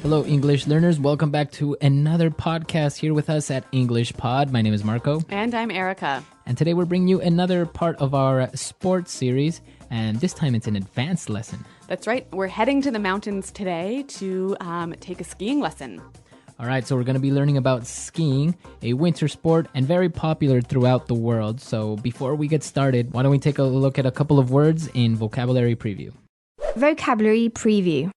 Hello, English learners. Welcome back to another podcast here with us at EnglishPod. My name is Marco. And I'm Erica. And today we're bringing you another part of our sports series. And this time it's an advanced lesson. That's right. We're heading to the mountains today to take a skiing lesson. All right, so we're going to be learning about skiing, a winter sport and very popular throughout the world. So before we get started, why don't we take a look at a couple of words in vocabulary preview. Vocabulary preview.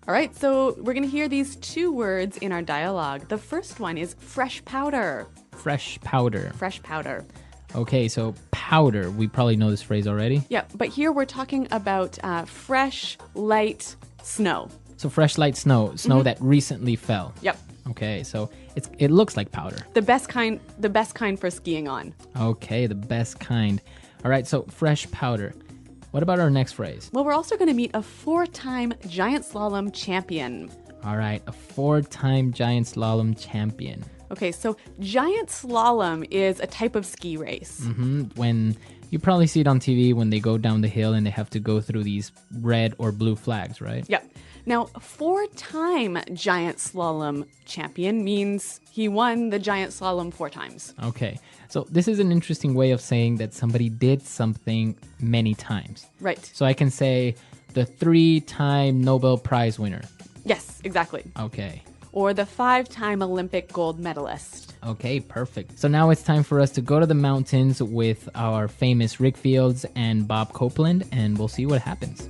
All right, so we're going to hear these two words in our dialogue. The first one is fresh powder. Fresh powder. Fresh powder. Okay, so powder. We probably know this phrase already. Yeah, but here we're talking about fresh, light snow. So fresh, light snow that recently fell. Yep. Okay, so it looks like powder. The best kind for skiing on. Okay, the best kind. All right, so fresh powder. What about our next phrase? Well, we're also going to meet a 4-time giant slalom champion. All right, a 4-time giant slalom champion. Okay, so giant slalom is a type of ski race. When you probably see it on TV when they go down the hill and they have to go through these red or blue flags, right? Yep. Now, 4-time giant slalom champion means he won the giant slalom 4 times. Okay, so this is an interesting way of saying that somebody did something many times. Right. So I can say the 3-time Nobel Prize winner. Yes, exactly. Okay. Or the 5-time Olympic gold medalist. Okay, perfect. So now it's time for us to go to the mountains with our famous Rick Fields and Bob Copeland, and we'll see what happens.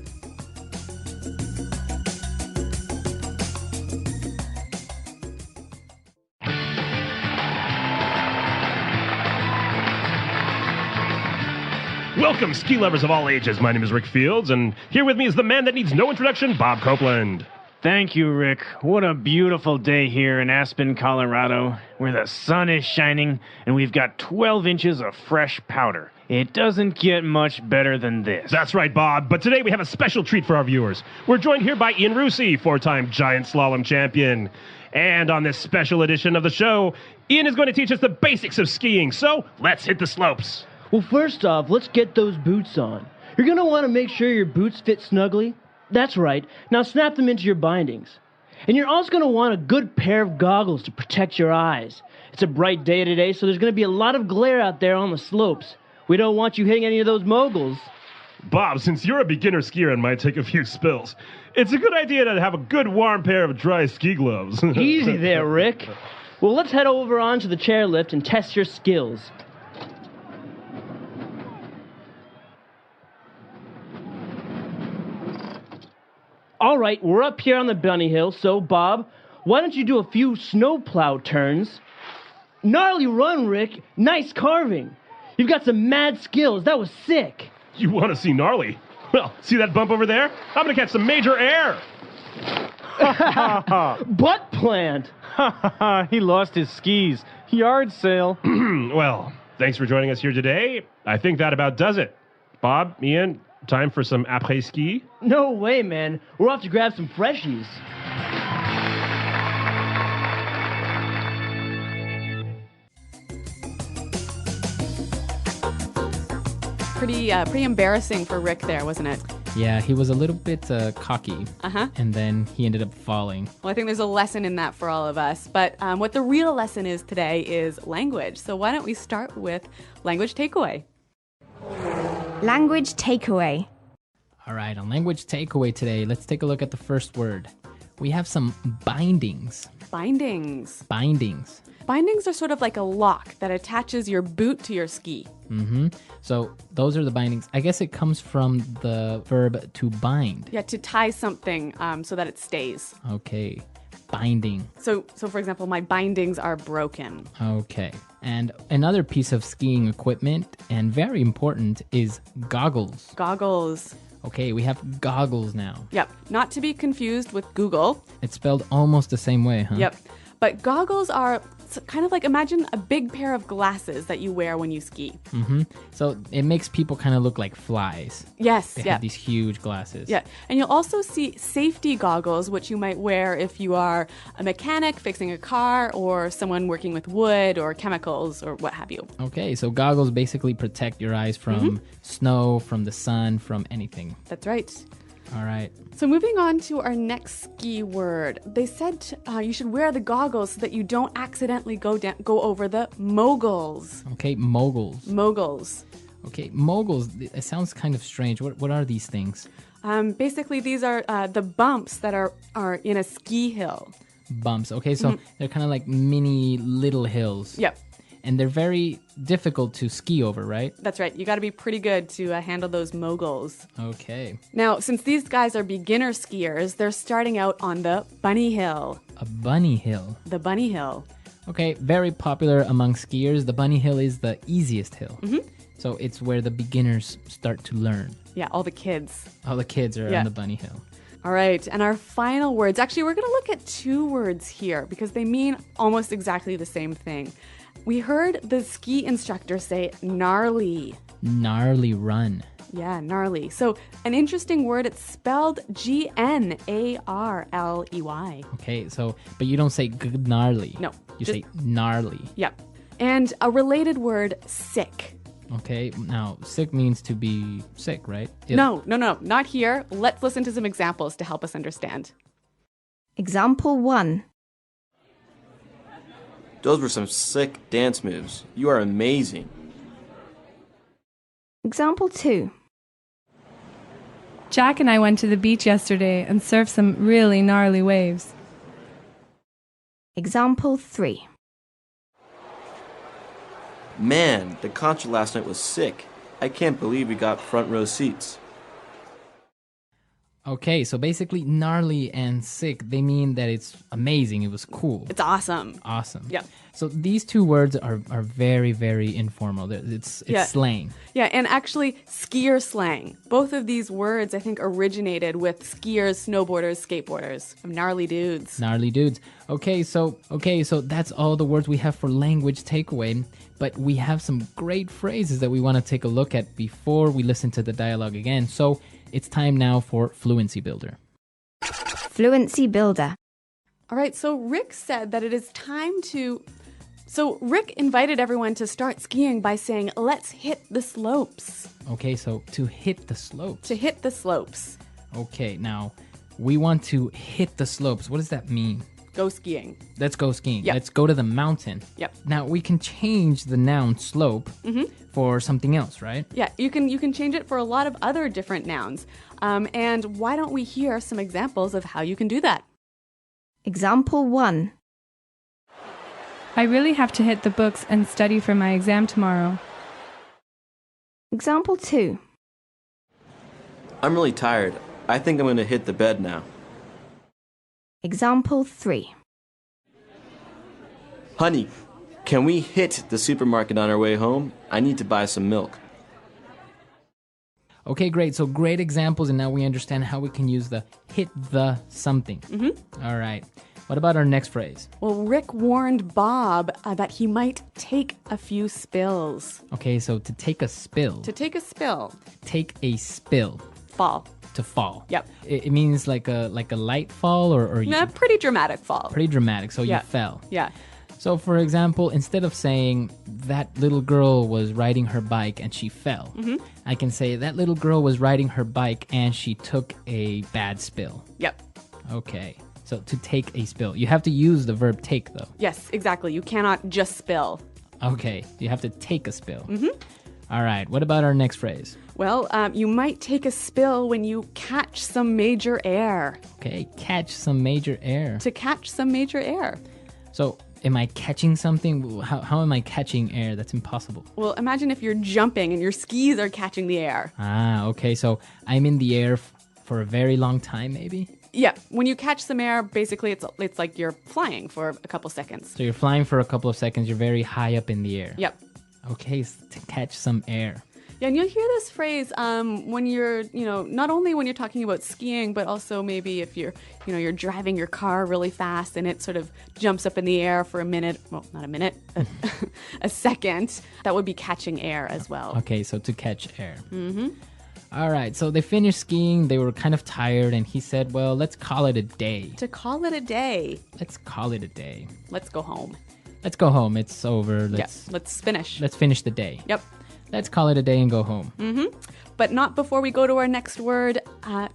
Welcome, ski lovers of all ages. My name is Rick Fields, and here with me is the man that needs no introduction, Bob Copeland. Thank you, Rick. What a beautiful day here in Aspen, Colorado, where the sun is shining and we've got 12 inches of fresh powder. It doesn't get much better than this. That's right, Bob, but today we have a special treat for our viewers. We're joined here by Ian Rusi, 4-time giant slalom champion. And on this special edition of the show, Ian is going to teach us the basics of skiing, so let's hit the slopes. Well, first off, let's get those boots on. You're going to want to make sure your boots fit snugly. That's right. Now snap them into your bindings. And you're also going to want a good pair of goggles to protect your eyes. It's a bright day today, so there's going to be a lot of glare out there on the slopes. We don't want you hitting any of those moguls. Bob, since you're a beginner skier and might take a few spills, it's a good idea to have a good warm pair of dry ski gloves. Easy there, Rick. Well, let's head over onto the chairlift and test your skills. All right, we're up here on the bunny hill, so Bob, why don't you do a few snowplow turns? Gnarly run, Rick. Nice carving. You've got some mad skills. That was sick. You want to see gnarly? Well, see that bump over there? I'm going to catch some major air. Butt plant. He lost his skis. Yard sale. Well, thanks for joining us here today. I think that about does it. Bob, Ian, time for some après-ski? No way, man. We're off to grab some freshies. Pretty embarrassing for Rick there, wasn't it? Yeah, he was a little bit cocky. And then he ended up falling. Well, I think there's a lesson in that for all of us. But what the real lesson is today is language. So why don't we start with language takeaway? Language takeaway. All right, on language takeaway today, let's take a look at the first word. We have some bindings. Bindings. Bindings. Bindings are sort of like a lock that attaches your boot to your ski. So those are the bindings. I guess it comes from the verb to bind. Yeah, to tie something so that it stays. Okay, binding. So for example, my bindings are broken. Okay, and another piece of skiing equipment, and very important, is goggles. Goggles. Okay, we have goggles now. Yep, not to be confused with Google. It's spelled almost the same way, huh? Yep, but goggles are kind of like, imagine a big pair of glasses that you wear when you ski. So it makes people kind of look like flies. Yes, They yeah. have these huge glasses. Yeah, and you'll also see safety goggles, which you might wear if you are a mechanic fixing a car or someone working with wood or chemicals or what have you. Okay, so goggles basically protect your eyes from snow, from the sun, from anything. That's right. All right. So moving on to our next ski word. They said you should wear the goggles so that you don't accidentally go over the moguls. Okay, moguls. Moguls. Okay, moguls. It sounds kind of strange. What are these things? Basically, these are the bumps that are in a ski hill. Bumps. Okay, so they're kind of like mini little hills. Yep. And they're very difficult to ski over, right? That's right. You got to be pretty good to handle those moguls. Okay. Now, since these guys are beginner skiers, they're starting out on the bunny hill. A bunny hill. The bunny hill. Okay, very popular among skiers. The bunny hill is the easiest hill. So it's where the beginners start to learn. Yeah, all the kids. All the kids are on the bunny hill. All right, and our final words. Actually, we're going to look at two words here because they mean almost exactly the same thing. We heard the ski instructor say gnarly. Gnarly run. Yeah, gnarly. So an interesting word, it's spelled Gnarley. Okay, so, but you don't say gnarly. No. You say gnarly. Yep. And a related word, sick. Okay, now sick means to be sick, right? Ill. No, not here. Let's listen to some examples to help us understand. Example 1. Those were some sick dance moves. You are amazing. Example 2. Jack and I went to the beach yesterday and surfed some really gnarly waves. Example 3. Man, the concert last night was sick. I can't believe we got front row seats. Okay, so basically gnarly and sick, they mean that it's amazing, it was cool. It's awesome. Awesome. Yep. So these two words are very, very informal. It's slang. Yeah, and actually skier slang. Both of these words, I think, originated with skiers, snowboarders, skateboarders. Gnarly dudes. Gnarly dudes. Okay, so that's all the words we have for language takeaway. But we have some great phrases that we want to take a look at before we listen to the dialogue again. So it's time now for Fluency Builder. Fluency Builder. All right, so Rick said that it is time to... So Rick invited everyone to start skiing by saying, let's hit the slopes. Okay, so to hit the slopes. To hit the slopes. Okay, now we want to hit the slopes. What does that mean? Go skiing. Let's go skiing. Yep. Let's go to the mountain. Yep. Now we can change the noun slope for something else, right? Yeah, you can change it for a lot of other different nouns. And why don't we hear some examples of how you can do that? Example 1. I really have to hit the books and study for my exam tomorrow. Example 2. I'm really tired. I think I'm going to hit the bed now. Example 3. Honey, can we hit the supermarket on our way home? I need to buy some milk. Okay, great. So great examples, and now we understand how we can use the hit the something. All right. What about our next phrase? Well, Rick warned Bob that he might take a few spills. Okay, so to take a spill. To take a spill. Take a spill. Fall. To fall. Yep. It means like a light fall or A pretty dramatic fall. pretty dramatic. So you fell. Yeah. So for example, instead of saying that little girl was riding her bike and she fell, I can say that little girl was riding her bike and she took a bad spill. Yep. Okay. So to take a spill. You have to use the verb take though. Yes, exactly. You cannot just spill. Okay. You have to take a spill. All right. What about our next phrase? Well, you might take a spill when you catch some major air. Okay. Catch some major air. To catch some major air. So am I catching something? How am I catching air? That's impossible. Well, imagine if you're jumping and your skis are catching the air. Ah, okay. So I'm in the air for a very long time, maybe? Yeah, when you catch some air, basically it's like you're flying for a couple seconds. So you're flying for a couple of seconds. You're very high up in the air. Yep. Okay, so to catch some air. Yeah, and you'll hear this phrase when you're, not only when you're talking about skiing, but also maybe if you're driving your car really fast and it sort of jumps up in the air for a minute. Well, not a minute, a second. That would be catching air as well. Okay, so to catch air. All right, so they finished skiing. They were kind of tired, and he said, well, let's call it a day. To call it a day. Let's call it a day. Let's go home. Let's go home. It's over. Let's finish. Let's finish the day. Yep. Let's call it a day and go home. But not before we go to our next word.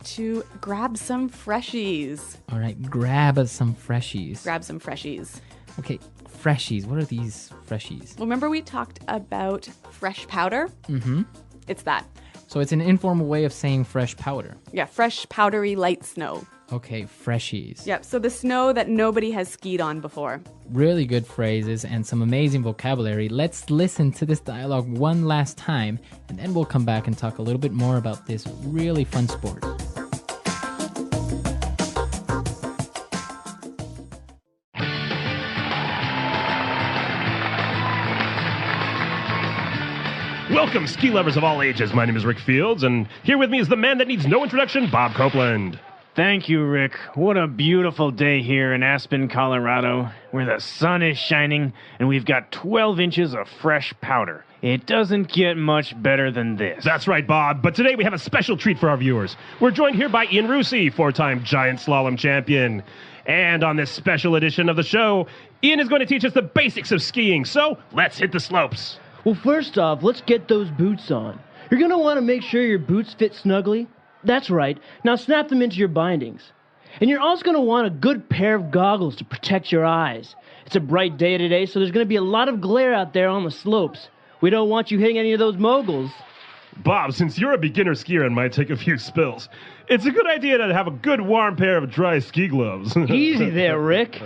to grab some freshies. All right, grab some freshies. Grab some freshies. Okay, freshies. What are these freshies? Well, remember we talked about fresh powder? Mm-hmm. It's that. So it's an informal way of saying fresh powder. Yeah, fresh, powdery, light snow. Okay, freshies. Yep, so the snow that nobody has skied on before. Really good phrases and some amazing vocabulary. Let's listen to this dialogue one last time, and then we'll come back and talk a little bit more about this really fun sport. Welcome, ski lovers of all ages. My name is Rick Fields, and here with me is the man that needs no introduction, Bob Copeland. Thank you, Rick. What a beautiful day here in Aspen, Colorado, where the sun is shining and we've got 12 inches of fresh powder. It doesn't get much better than this. That's right, Bob. But today we have a special treat for our viewers. We're joined here by Ian Rusi, four-time giant slalom champion. And on this special edition of the show, Ian is going to teach us the basics of skiing. So let's hit the slopes. Well, first off, let's get those boots on. You're going to want to make sure your boots fit snugly. That's right. Now snap them into your bindings. And you're also going to want a good pair of goggles to protect your eyes. It's a bright day today, so there's going to be a lot of glare out there on the slopes. We don't want you hitting any of those moguls. Bob, since you're a beginner skier and might take a few spills, it's a good idea to have a good warm pair of dry ski gloves. Easy there, Rick.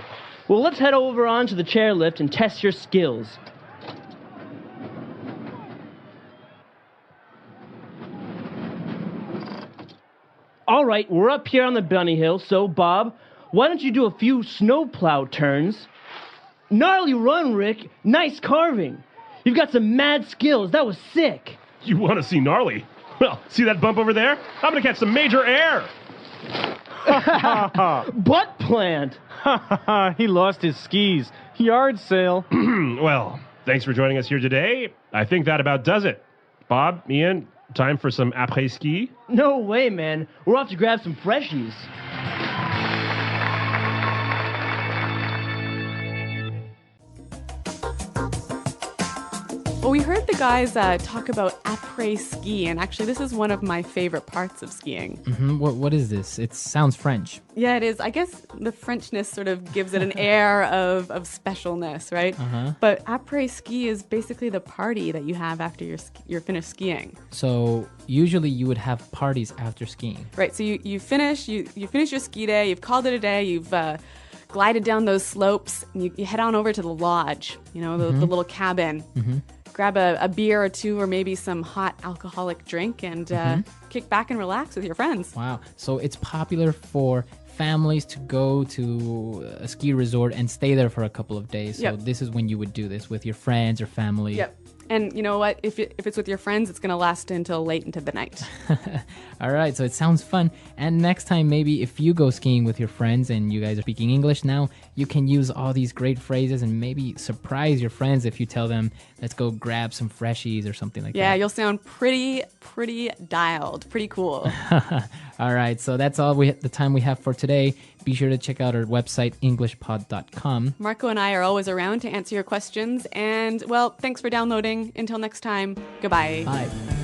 Well, let's head over onto the chairlift and test your skills. All right, we're up here on the bunny hill, so Bob, why don't you do a few snowplow turns? Gnarly run, Rick. Nice carving. You've got some mad skills. That was sick. You want to see gnarly? Well, see that bump over there? I'm going to catch some major air. Butt plant. He lost his skis. Yard sale. Well, thanks for joining us here today. I think that about does it. Bob, Ian, time for some après-ski? No way, man. We're off to grab some freshies. Well, we heard the guys talk about après-ski, and actually this is one of my favorite parts of skiing. Mm-hmm. What is this? It sounds French. Yeah, it is. I guess the Frenchness sort of gives it an air of specialness, right? Uh-huh. But après-ski is basically the party that you have after you're finished skiing. So usually you would have parties after skiing. Right, so you finish your ski day, you've called it a day, you've glided down those slopes, and you head on over to the lodge, the little cabin. Mm-hmm. Grab a beer or two or maybe some hot alcoholic drink and kick back and relax with your friends. Wow. So it's popular for families to go to a ski resort and stay there for a couple of days. So this is when you would do this with your friends or family. Yep. And you know what? If it's with your friends, it's going to last until late into the night. All right, so it sounds fun. And next time, maybe if you go skiing with your friends and you guys are speaking English now, you can use all these great phrases and maybe surprise your friends if you tell them, let's go grab some freshies or something like that. Yeah, you'll sound pretty dialed, pretty cool. All right, so that's all the time we have for today. Be sure to check out our website, EnglishPod.com. Marco and I are always around to answer your questions. And, well, thanks for downloading. Until next time, goodbye. Bye.